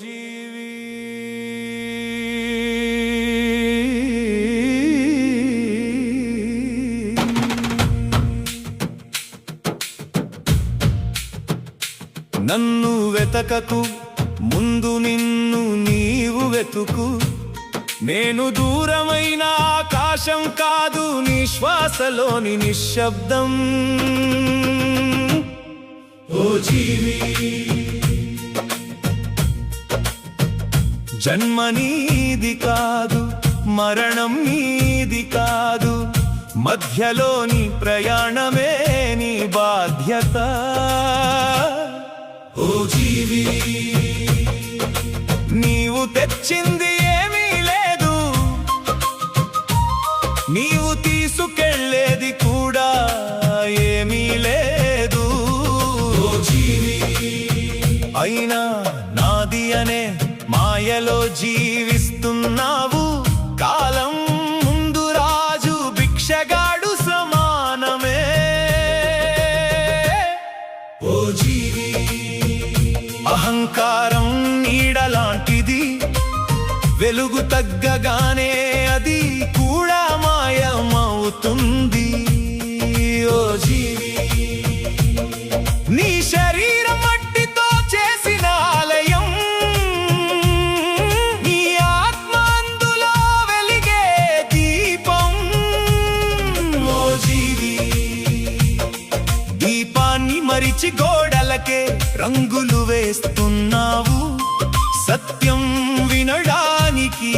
జీవి నన్ను వెతకకు ముందు నిన్ను నీవు వెతుకు నేను దూరమైన ఆకాశం కాదు నీ శ్వాసలోని నిశ్శబ్దం ఓ జీవి జన్మ నీది కాదు మరణం నీది కాదు మధ్యలోని ప్రయాణమే నీ బాధ్యత ఓ జీవి నీవు తెచ్చింది ఏమీ లేదు నీవు తీసుకెళ్ళేది కూడా ఏమీ లేదు ఓ జీవి అయినా నాది అనే మాయలో జీవిస్తున్నావు కాలం ముందు రాజు భిక్షగాడు సమానమే ఓ జీవి అహంకారం నీడలాంటిది వెలుగు తగ్గగానే అది కూడా మాయమవుతుంది ఓ జీవి నీ శరీరం మట్టితో చేసిన ఆలయం నీ ఆత్మ అందులో వెలిగే దీపం ఓ జీవి దీపాన్ని మరిచి గోడలకే రంగులు వేస్తున్నావు సత్యం వినడానికి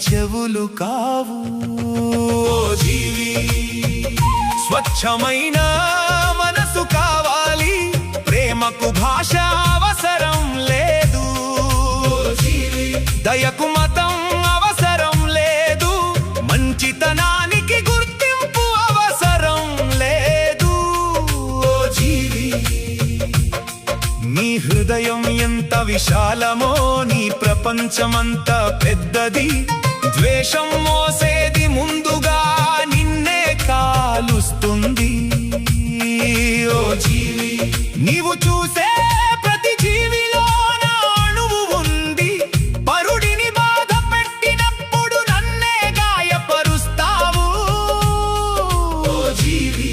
చెవులు కావు ఓ జీవి స్వచ్ఛమైన మనసు కావాలి ప్రేమకు భాష అవసరం లేదు దయకు మతం అవసరం లేదు మంచితనానికి గుర్తింపు అవసరం లేదు ఓ జీవి నీ హృదయం ఎంత విశాలమో నీ ప్రపంచమంత పెద్దది ద్వేషం మోసేది ముందుగా నిన్నే కాలుస్తుంది ఓ జీవి నీవు చూసే ప్రతి జీవిలోన అణువు ఉంది పరుడిని బాధ పెట్టినప్పుడు నన్నే గాయపరుస్తావు ఓ జీవి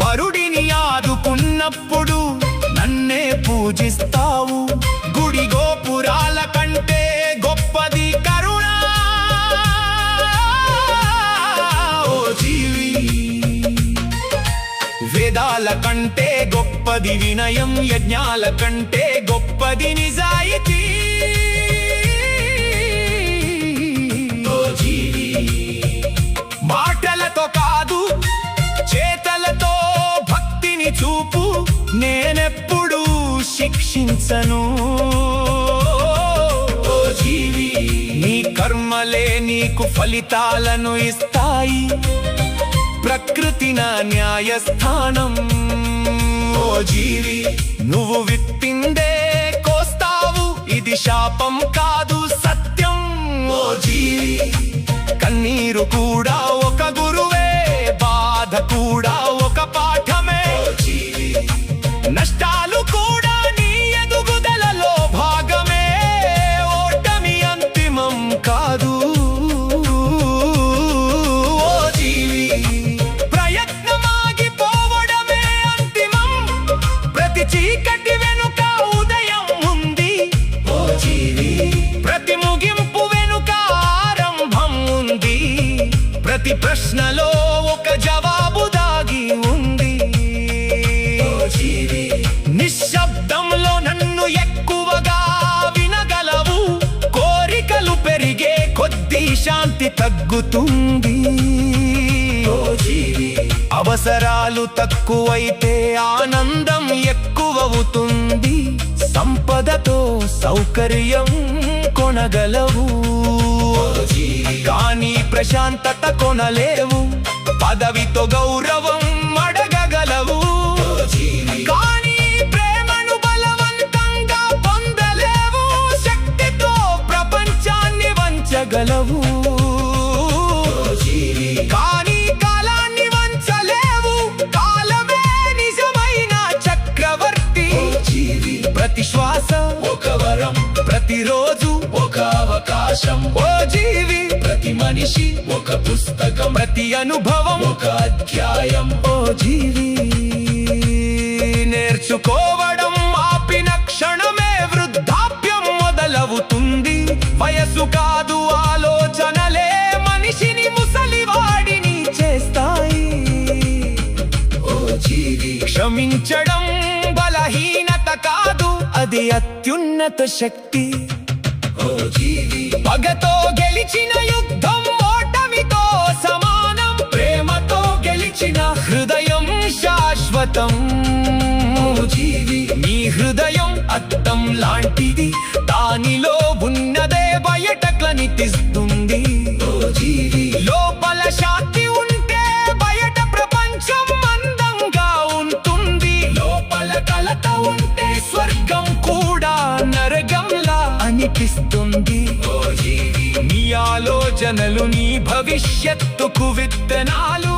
పరుడిని ఆదుకున్నప్పుడు నన్నే పూజిస్తావు గుడి గోపురాల కంటే గొప్పది కరుణ ఓ జీవి వేదాల కంటే గొప్పది వినయం యజ్ఞాల కంటే గొప్పది నిజాయితీ ఓ జీవి మాటలతో కాదు చేతలతో భక్తిని చూపు నేనెప్పుడు శిక్షించను ఓ జీవి నీ కర్మలే నీకు ఫలితాలను ఇస్తాయి ప్రకృతి నా న్యాయస్థానం ఓ జీవి నువ్వు విత్తిందే కోస్తావు ఇది శాపం కాదు సత్యం ఓ జీవి కన్నీరు కూడా ఒక గురువే బాధ కూడా ఒక పాఠమే నష్టాలు కూడా నీ ఎదుగుదలలో భాగమే ఓటమి అంతిమం కాదు ఓ జీవి ప్రయత్నమాగిపోవడమే అంతిమం ప్రతి చీకటి వెనుక ఉదయం ఉంది ఓ జీవి ప్రతి ముగింపు వెనుక ఆరంభం ఉంది ప్రతి ప్రశ్నలో ఒక జవాబు దాగి ఉంది నిశ్శబ్దంలో నన్ను ఎక్కువగా వినగలవు కోరికలు పెరిగే కొద్దీ శాంతి తగ్గుతుంది అవసరాలు తక్కువైతే ఆనందం ఎక్కువవుతుంది సంపదతో సౌకర్యం కొనగలవు కానీ ప్రశాంతత కొనలేవు పదవితో గౌరవం అడగగలవు కానీ ప్రేమను బలవంతంగా పొందలేవు శక్తితో ప్రపంచాన్ని వంచగలవు కానీ కాలాన్ని వంచలేవు కాలమే నిజమైన చక్రవర్తి ప్రతి శ్వాస ఒక వరం ప్రతి ప్రతిరోజు ఒక అవకాశం. ఓ జీవి, ప్రతి మనిషి ఒక పుస్తకం, ప్రతి అనుభవం ఒక అధ్యాయం. ఓ జీవి, నేర్చుకోవడం ఆపిన క్షణమే వృద్ధాప్యం మొదలవుతుంది. వయసు కాదు, ఆలోచనలే మనిషిని ముసలివాడిని చేస్తాయి. ఓ జీవి, క్షమించడం బలహీనత కాదు, అది అత్యున్నత శక్తి. ఓ జీవి, పగతో గెలిచిన యుద్ధం ఓటమితో సమానం. ప్రేమతో గెలిచిన హృదయం శాశ్వతం. ఓ జీవి, నీ హృదయం అద్దం లాంటిది, దానిలో ఉన్నదే బయట కనిపిస్తుంది. ఓ జీవి, లోపల శాంతి ఉంటే బయట ప్రపంచం అందంగా ఉంటుంది. లోపల కలత ఉంటే స్వర్గం కూడా నరకంలా అనిపిస్తుంది. ఓ జీవి, నీ ఆలోచనలు నీ భవిష్యత్తుకు విత్తనాలు.